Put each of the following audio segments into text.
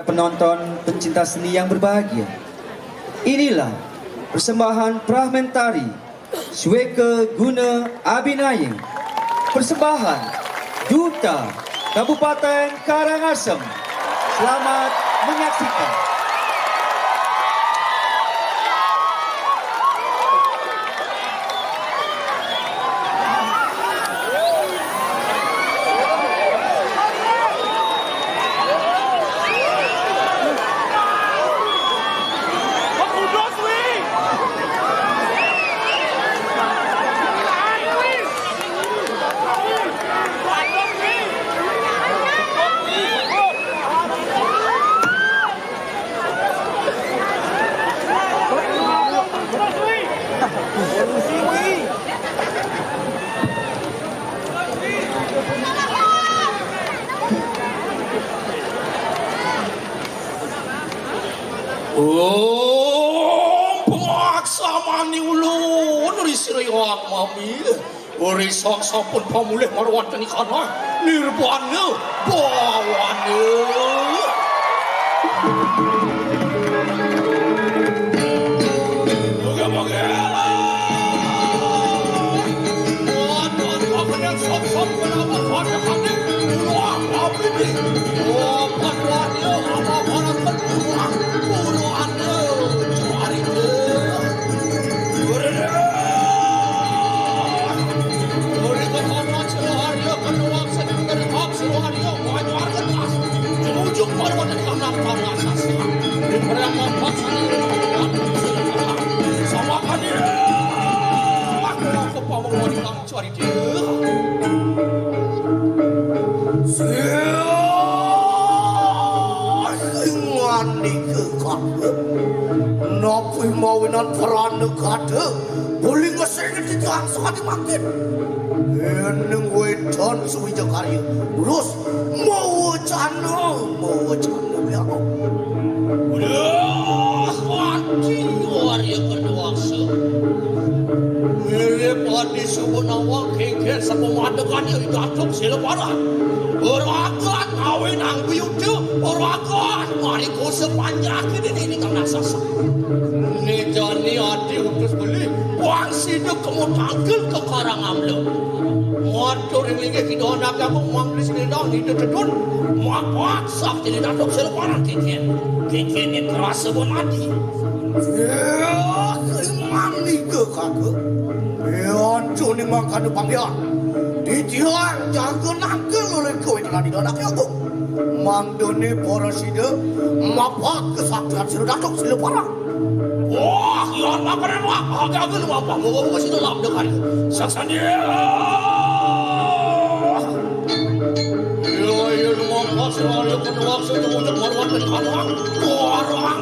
Penonton pencinta seni yang berbahagia, inilah persembahan Pramentari Sweke Guna Abinayeng, persembahan Duta Kabupaten Karangasem. Selamat menyaksikan. Pemaksaan ulun risriwang mami risang sampun pamulih marwan tenikana nirbana bawane moga-moga wadon pakenan sop-sop kenapa pada kami wah mami oh padanya apa-apa berkurang buruannya cari Nopi mawinan peran negara boleh ngesenget di jalan sekali makin eneng wedon suwi jakarya terus mau wacana ya udah mati warga kedewasa mirip di Subunawang kengker sepemadekan yang datuk sileparan beragat kawin ang biyuda beragat mariku sepanjang ini kang nasasa ini jani adi utus beli buang sidik kamu tanggal ke Karangamlo motor yang lagi kita nak kamu manglis nidang hidup tedun mapak sak jadi datuk sileparan kengker ini terasa mati ya mani ke kakak ya joni makan panggilan ditilang jaga nangkel oleh kowe dengan didadak aku mangdone para sida mapak kesaktian sida datuk sila parang wah ya makanan wah agak-agak mapak moga-moga sida lam dekat saksani ya mapak selalu kedua sida untuk marwat dari kalang orang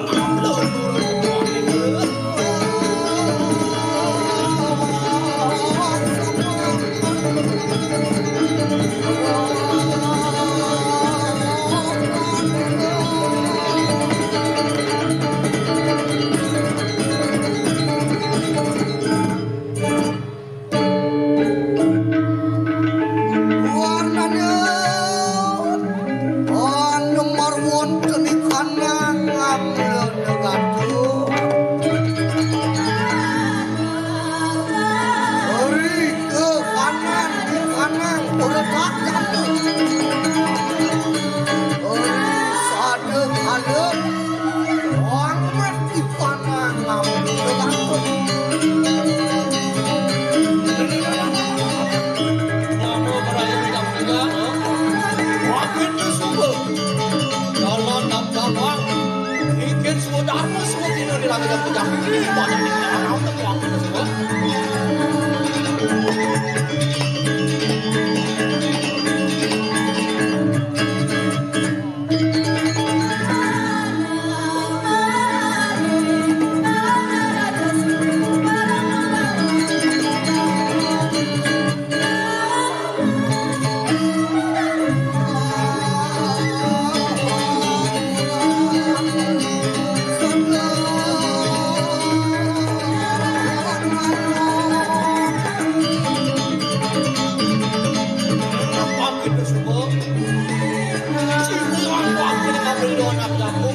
aku.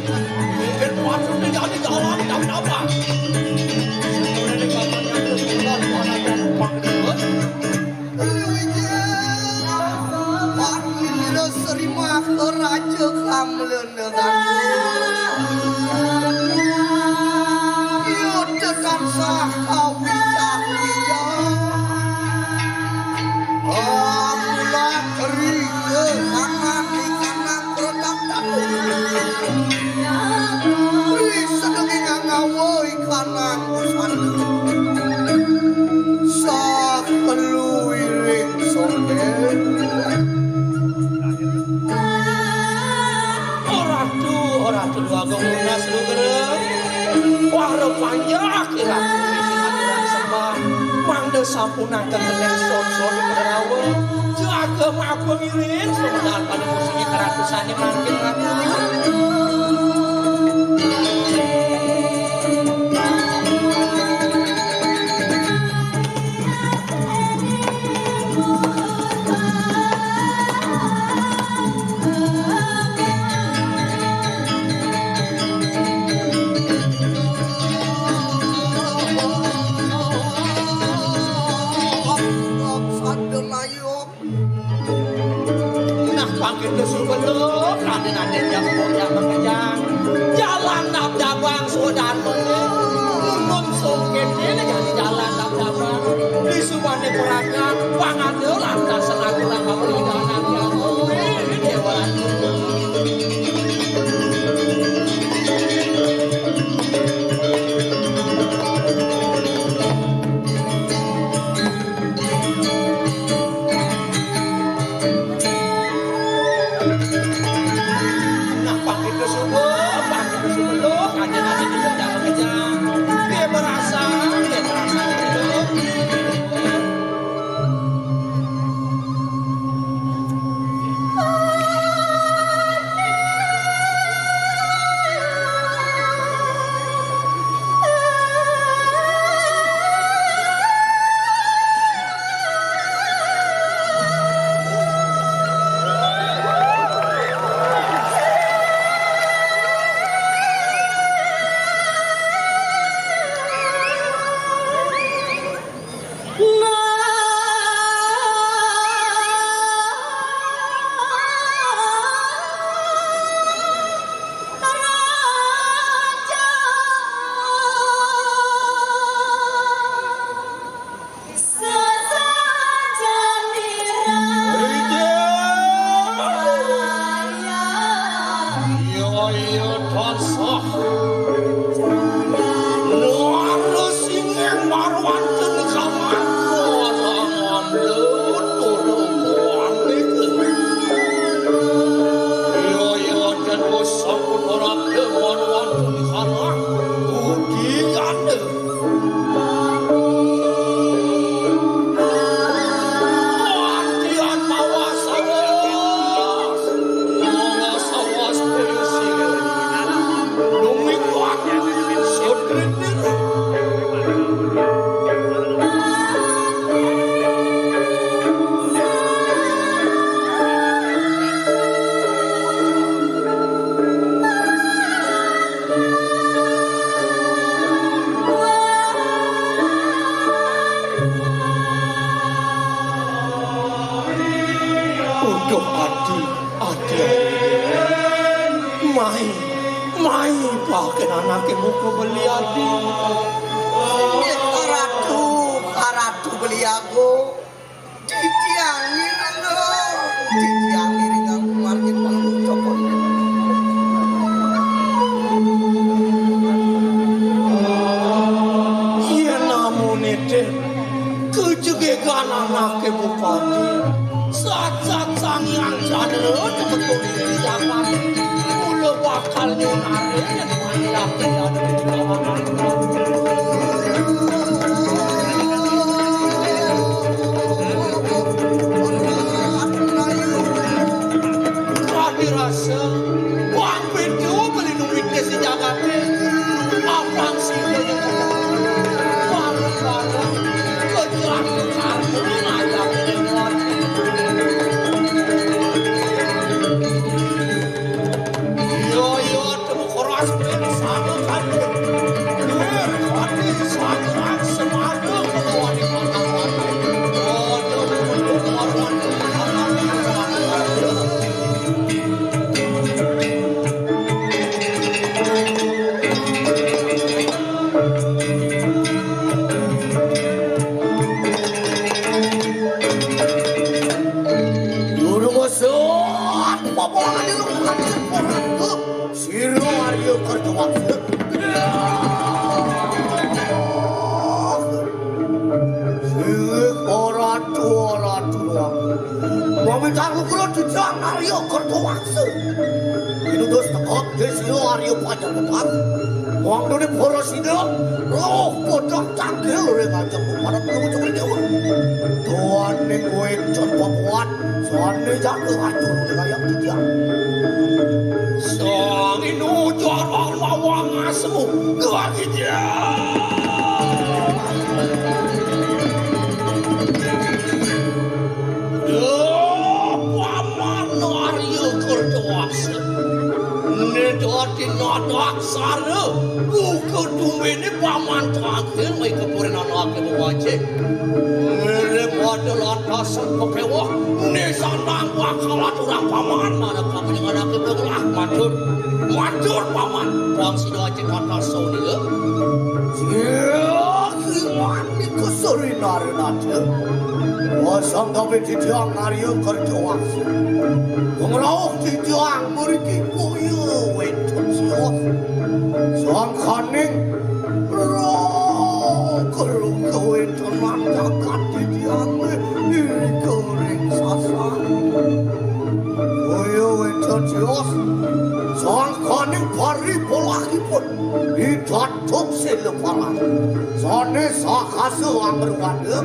Mungkin waktu ini jadi jalan apa? Sebenarnya bapaknya itu sudah pada numpang terus. Wakil serima ke raja kamlen dengan Yudha tansah kau bijak-bijak Amula keri ke kanan di kanan produk datu Beri sedegi ngawoi kanan sandu Sah keluiring sonden Orang tu dua guna seluruh wah rupanya akhirat ini sembah mangde sampuna kemeneng son-son berawa jaga mak pengirin sebentar pada musiknya keratusannya makin itu sebelum nanti jam yang mengejar jalan dabang sudah belum sungkin ini jadi jalan dabang di subane perakan pangan lantas selaku langkah perjalanan yang ini dewa pakai anaknya muka beli adi. Karatu beli aku. Ciciangi nanggo. Ciciangi ringan kumarnya panggung cokon. Iya namun itu kejegegan anaknya bupati. Saat sangian sadar betul di zaman. Udah bakal nyunarin yang mantap ada di kalangan. Rasa wang itu beli duit ke si Jakarta abang sih dia barang-barang kecelakaan ngajak dengan yo Arya Kartawaksa. Sing ora tua. Meminta lukro dijang Arya Kartawaksa. Inutus tekok desio Arya Panjangketan. Wong dene Porosida roh bodhok cangkil ring ajeng para pelungguh dewa. Tuane kowe jon papuat, soane jago atur kayak tiang. Sang inu jorong mawang asmu lagi dia. Paman Arya Kartawaksa. Nedati nadak sara buka tumene paman tangkil mai kepuren anake bawaje. Mere pada lantasan pekewah nesanang bakal aturang paman mana kami dengan anake begelah matur paman bang sidoaje kata sonia. Mani kusuri narenate. Wasang gawe titiang Arya Kartawaksa. Pengrauh titiang muriki kuyu wetun sios. Sang kaning roh kerung kewetun manjakat titiang iri kering sasan. Kuyu wetun sios. Sang kaning pari polakipun didatuk sileparan. Sane sakase anggerwane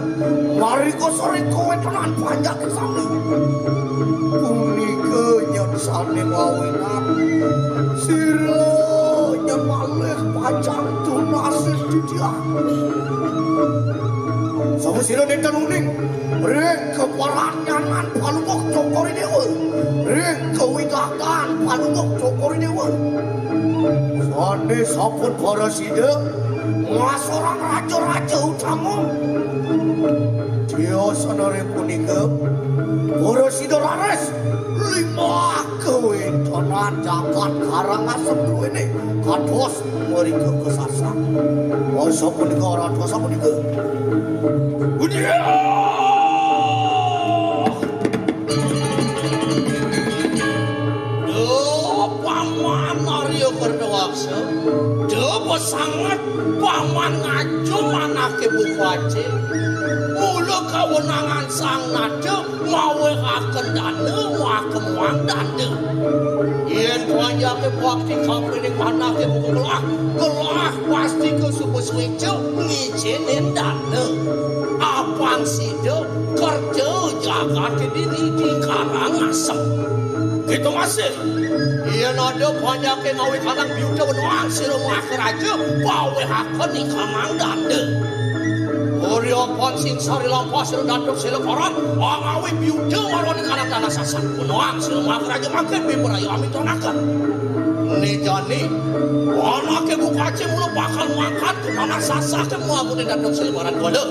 mariko sore kowe tenan panjang sami. Punika nyon sane wawinan sira nyon malih panjang tunasis didiang. Sawu sira nenten uning ring keparanyanan palungguh cokori dewa. Ring kewigakan palungguh cokori dewa. Sane sampun Porosida mas orang raja-raja utama. Dia sanare punika Porosida lares 5 kewetonan jagat Karangasem duwene kados mriki kesasar. Asa punika ora dosa punika. Paman Arya Kartawaksa sangat paman ngajum anake bukace mula kewenangan sang nada mawekaken dana wakem wang dana yen panjake bakti kampening anake bukelah gelah pasti kesubus wejo ngijinin dana apang sida kerja jagat diri di Karangasem gitu masih iya nada panjake ngawi kanang biuda wenoang sira makhir aja bawe haken di kamang danda Orya pon sing sari lampah sira datuk sira koran ngawi biuda warwani kanang dana sasan wenoang sira makhir aja makin bimurayu amitonakan nejani anake bukace mula bakal mangkat ke tanah sasa ke muabune datuk sira koran kode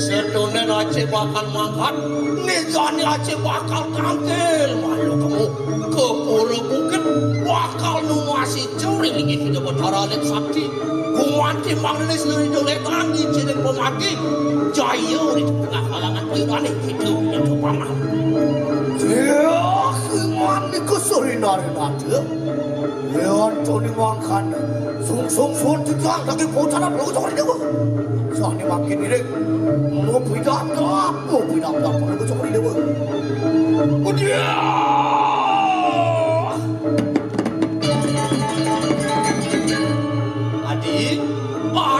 setunen aja bakal mangkat nejani aja bakal tangkil malu kamu kepura bukit bakal numasi curi gitu betara lek sakti kumanti mangne seluruh dolek tangi jadi pemati jaya di tengah halangan payudane gitu itu paman ya kumanti kusuri narinate ya Antoni mangkan sung tidak lagi bocana belum cari dewa soalnya makin direk mau pindah belum cari dewa udah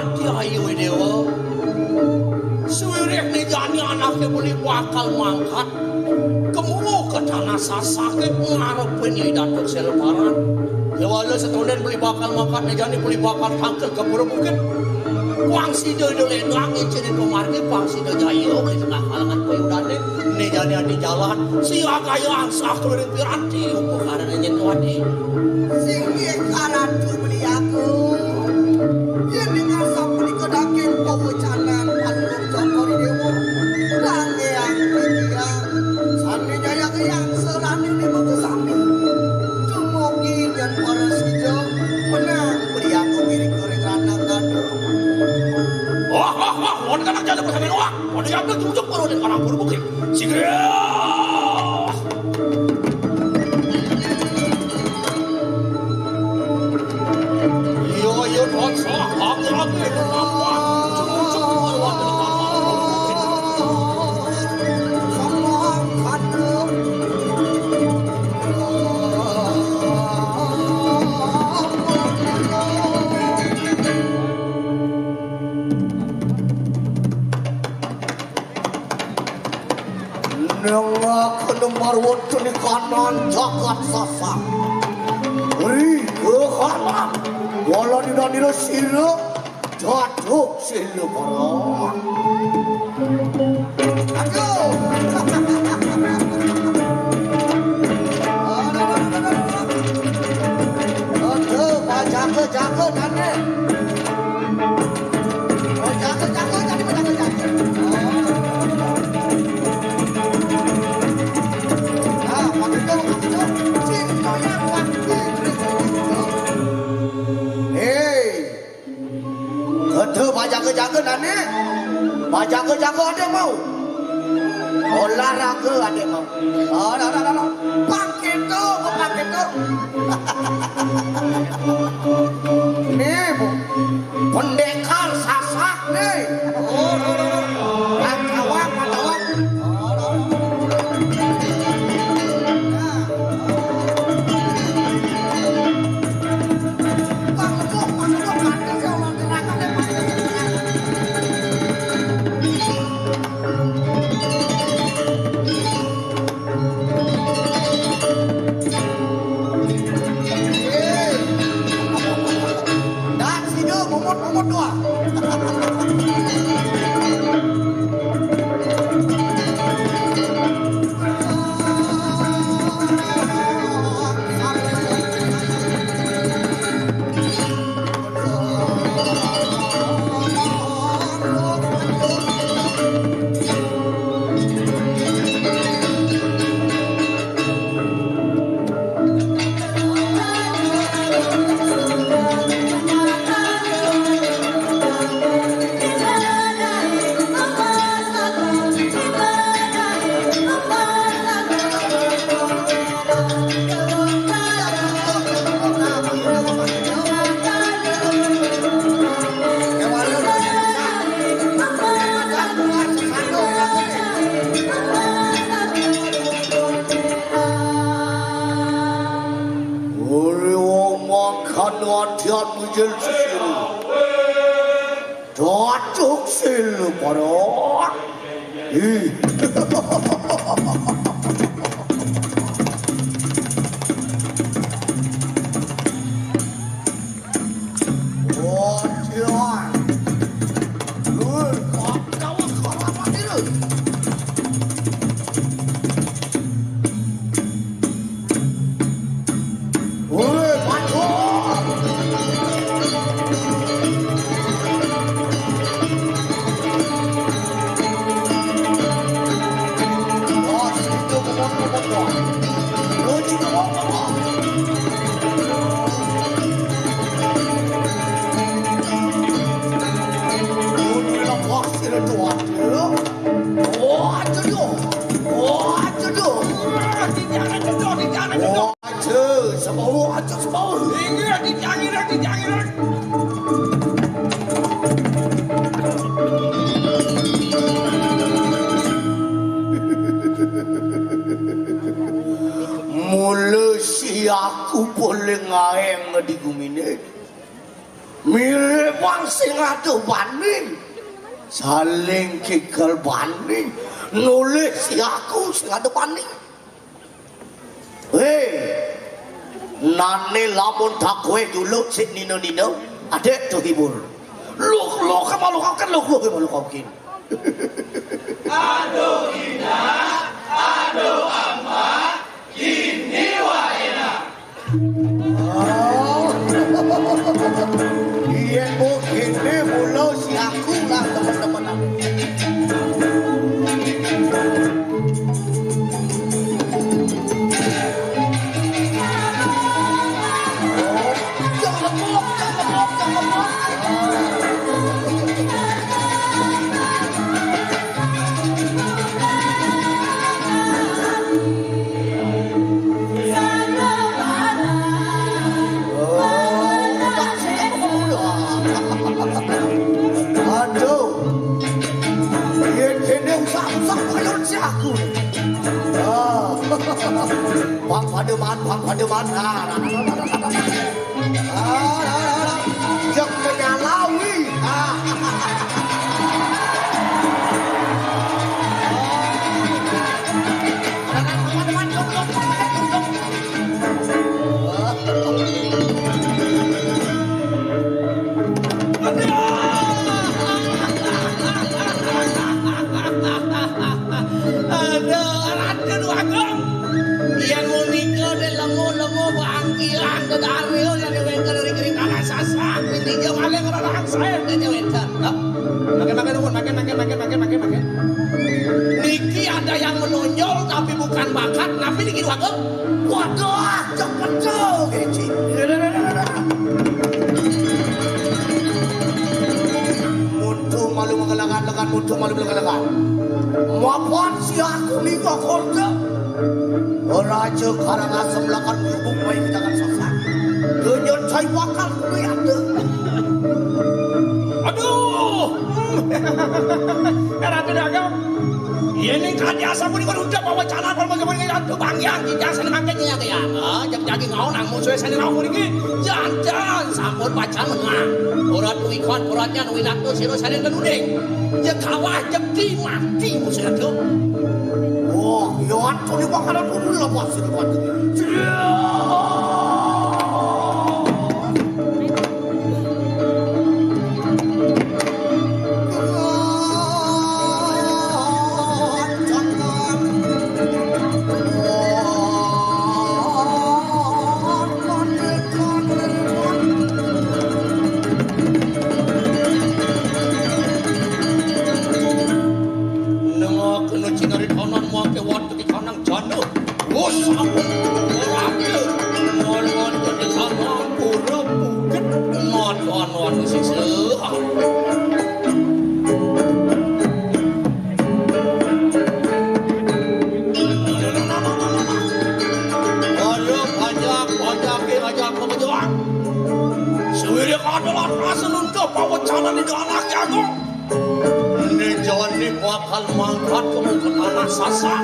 Adi ayo dewa suwirek ni jani anaknya boleh bakal mangkat kemu ke tanah sasake ngarepin ni datuk selebaran kewala setahun boleh bakal mangkat ni jani boleh bakal tangkel ke pura bukit wang sida dole nangi jadi pemargi wang sida jaya di tengah halangan payudane ni jani adi jalan sia kaya angsa keluarin piranti upakarana nyentuh adi sing karantu beli aku ini ngasap beli kedakin pawacanan palung jokori dewa lange yang berdiam sani jaya yang serani di buku sami tumugi dan para sijo menang beli aku miring goreng ranang gado wah kanak jatuh bersama doang mau diambil tujuh baru dan orang buru bukit segera Marwoto ni kanan jagat sasak. Ri ke kanan. Wala dina sila jatuh sila para. Aduh. Jaga nane. Oh jaga. Ah, makito. Cinta yang pasti. Hey. Kata jaga nane. Jaga ada mau. Olahraga ada mau. Oh, dah. Pakito. Nih, Bu. Pendekar sasak nih. Oh, Pantawang. Momot doa. Kanwatian mujil silu, cocok silu parot. Watian, lu kau apa ini? Mula si aku boleh ngaeng di gumine. Mirip wang sing ado banding. Saling kikal banding. Nulis si aku sing ado banding. Nane lamun takwe dulu si Nino adek tu hibur. Luk kemalu kau kan luk kemalu kau kin. Aduh indah, aduh amat, ini waena. Iya mungkin ni mulau si aku lah teman-teman. Bang Pademan, yang menyalawi. Teman-teman. ini dia makan kerana saya dia wetan. Makan. Niki ada yang menonjol tapi bukan bakat, tapi niki waduh. Waduh, cepet jauh keci. Mutu malu mengelangan, mutu malu mengelangan. Mapan si aku ni kau korda. Raja Karangasem lakan berhubung baik kita akan sasar. Tunjuk saya bakal kuliah tu. Aduh, era pedagang. Ini kan biasa pun ikut udah bawa canan bawa itu bangyang kita sana makanya ya. Jadi ngau nang musuh sana ngau ini jangan sampun pacar menang. Urat ikon uratnya nuinak tu siro sana tenuding. Ya kawah jadi mati musuh itu. Oh, ya tu ni bakalan pun lepas ini buat. Bakal mangkat kamu ke tanah sasa.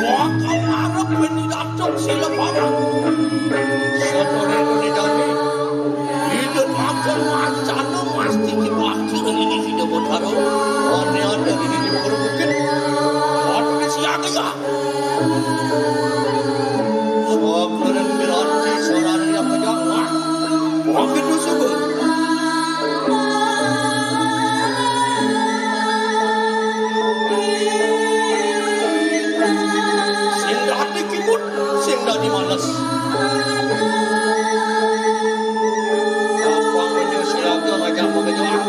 Bakal harap pendidatuk sila parang. Sotore penidani. Hidup makan macana pasti dibakti ini hidup botaru. Ada ini di bukit. Ada siapa ya? Sotore penidani seorang yang menjawab. Waktu itu sebut. Di malas. Apa menyusul aku ngajak mengejar?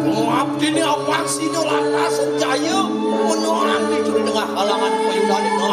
Maaf ini apa sih dolata sejaya menolak dicuri dengan halangan payudan itu.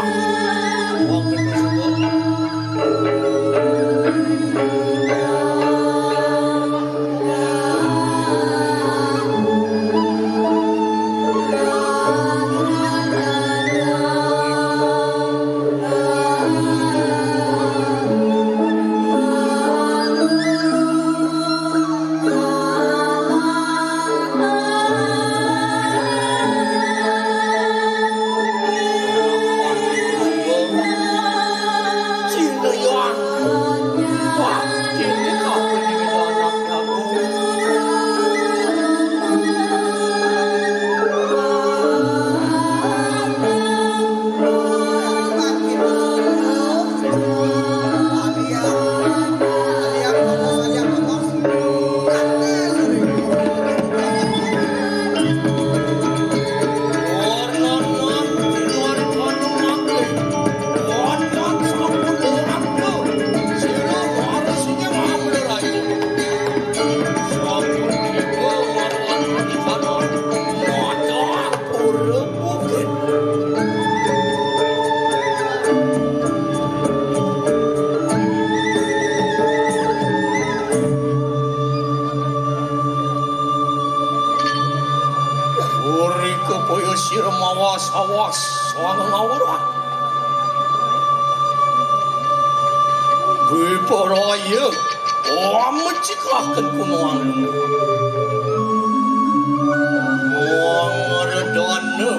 awas soal ngawur Biparaya Amacikahkan kunoang Muangardana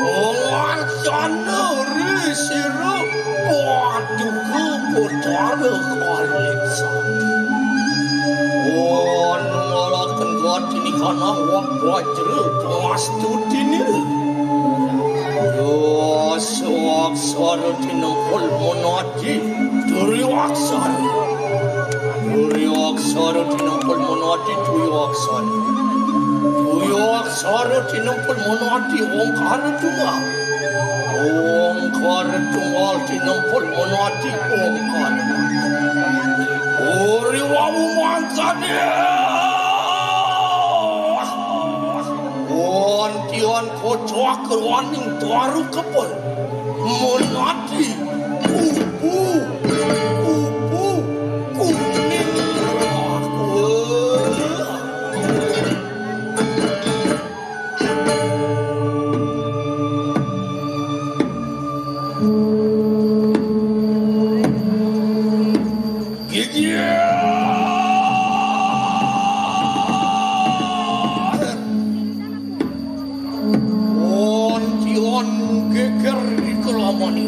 Muangardana Risiru Paduka Putara Kalisan Ngalakan gatini kana wajra Pastutini Aksara tinangkol monati Turi aksara tinangkol monati Turi aksara soro tinempul monati ongkara tunggal. Ongkara tunggal tinempul monati ongkara. Ori wawu mangkane. Tion kocoak kerwaning tuaru kepon. Monati. Kuning.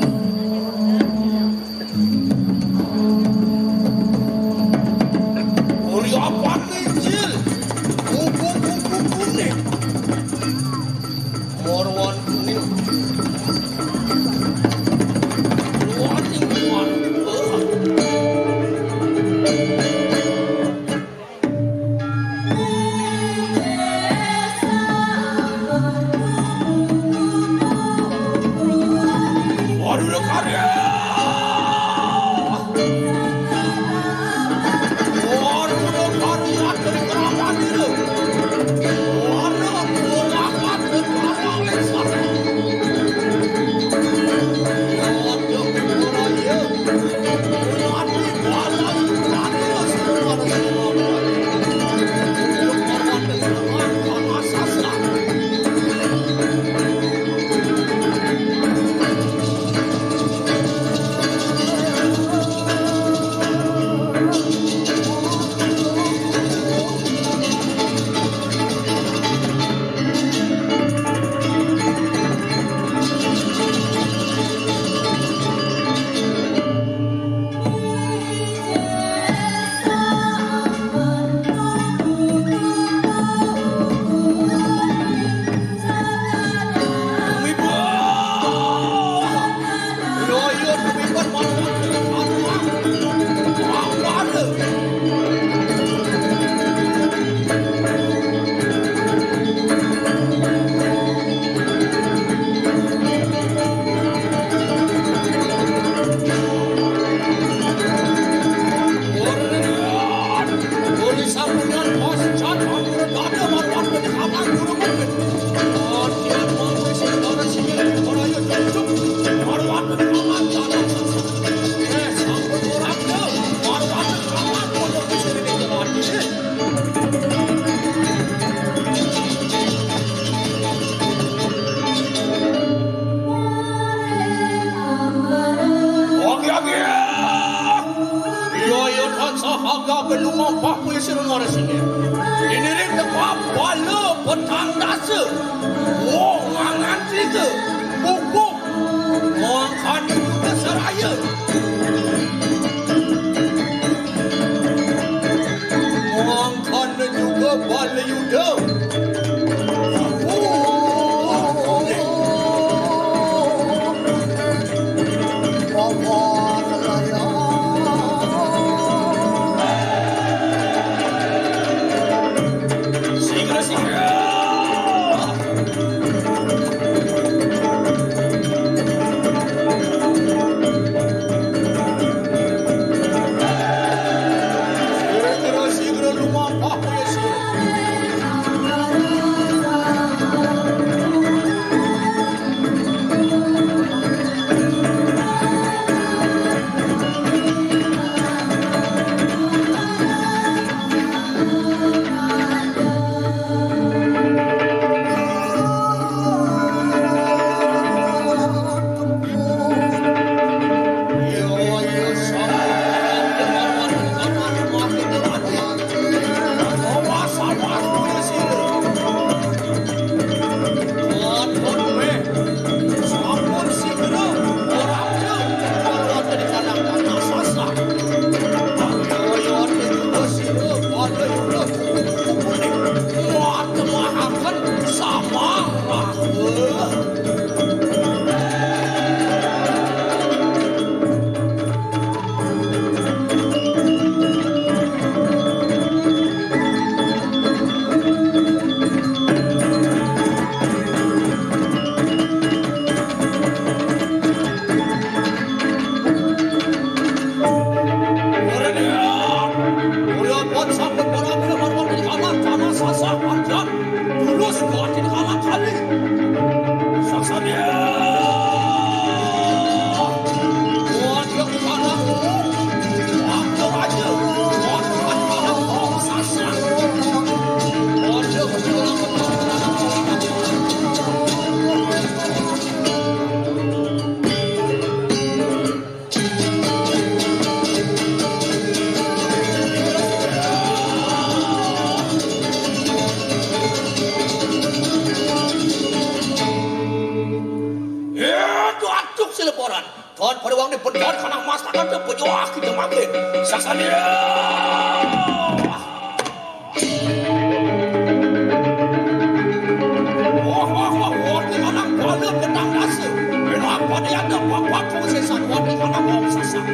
Tuan pada wang ni penjual kanak masakan tu penjual kita makin. Saksani. Wah, ni kanak kuala tentang nasi. Kenapa dia ada apa-apa tu sesan wang ni kanak wang sasak.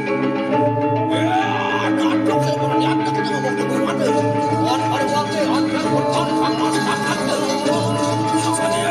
Datuk saya berani ada kita ngomong di mana. Tuan pada wang ni ada penjual kanak masakan tu. Saksani.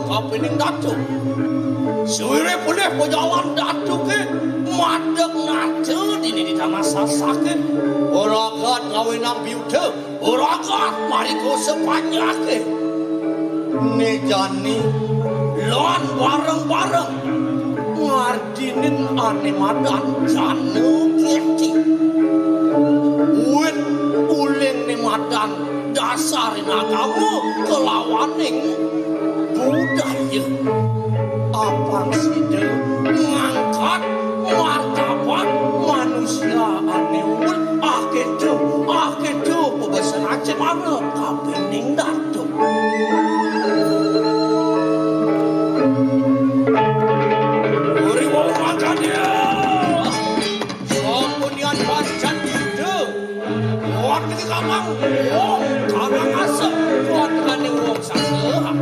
Kapining datuk suwire boleh berjalan datuk ke madek ngatu ini di tanah sasak ke oragat ngawinang biuda oragat mariko sepanjang ke ni jani lawan bareng-bareng ngardinin ane madan janu keti wit uling ni madan dasarin agamu kelawaning budaya apa sih dia ngangkat martabat manusia anehul akedo pebesan aja mana kapining datuk uri wong makannya sompunian bacan yuda waktu di kamang wong karang asa kuat ane wong sasa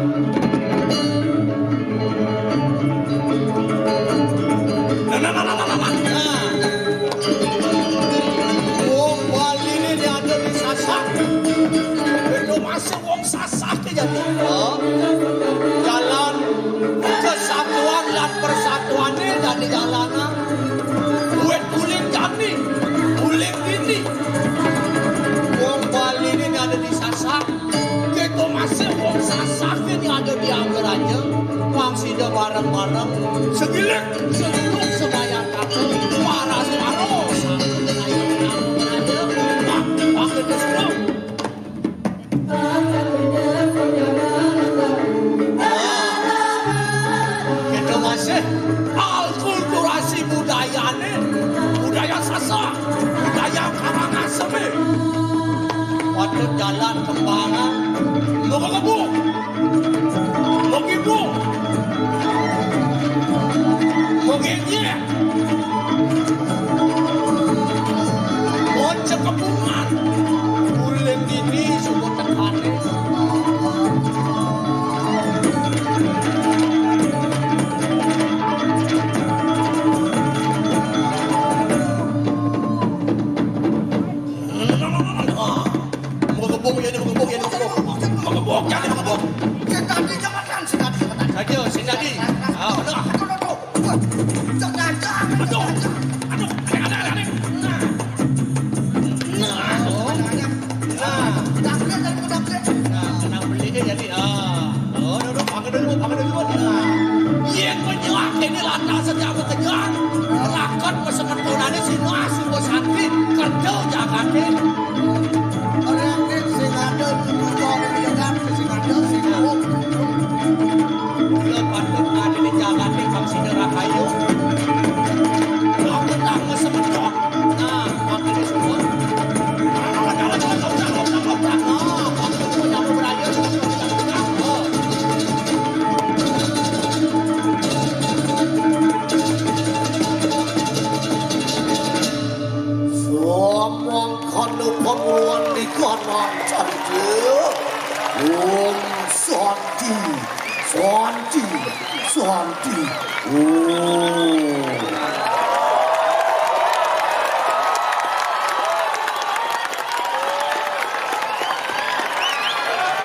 wong Bali ni dia ada di sasak itu masuk wong sasak je jalan kesatuan dan persatuan ni jadi jalanan buat kulit jadi kulit ini wong Bali ni dia ada di sasak itu masuk wong sasak ni ada di Angkaraja wang sida bareng-bareng segilik seluruh sebayang kata waras waros kita masih alkulturasi budaya ni budaya sasak budaya karangasem waktu jalan kembangan mau kebuk mau kibuk Mengingin Bocah kepungan Bulan ini semua tekanin Menggebuk ya Menggebuk Saja Sindadi Swanti, Swanti. Oh.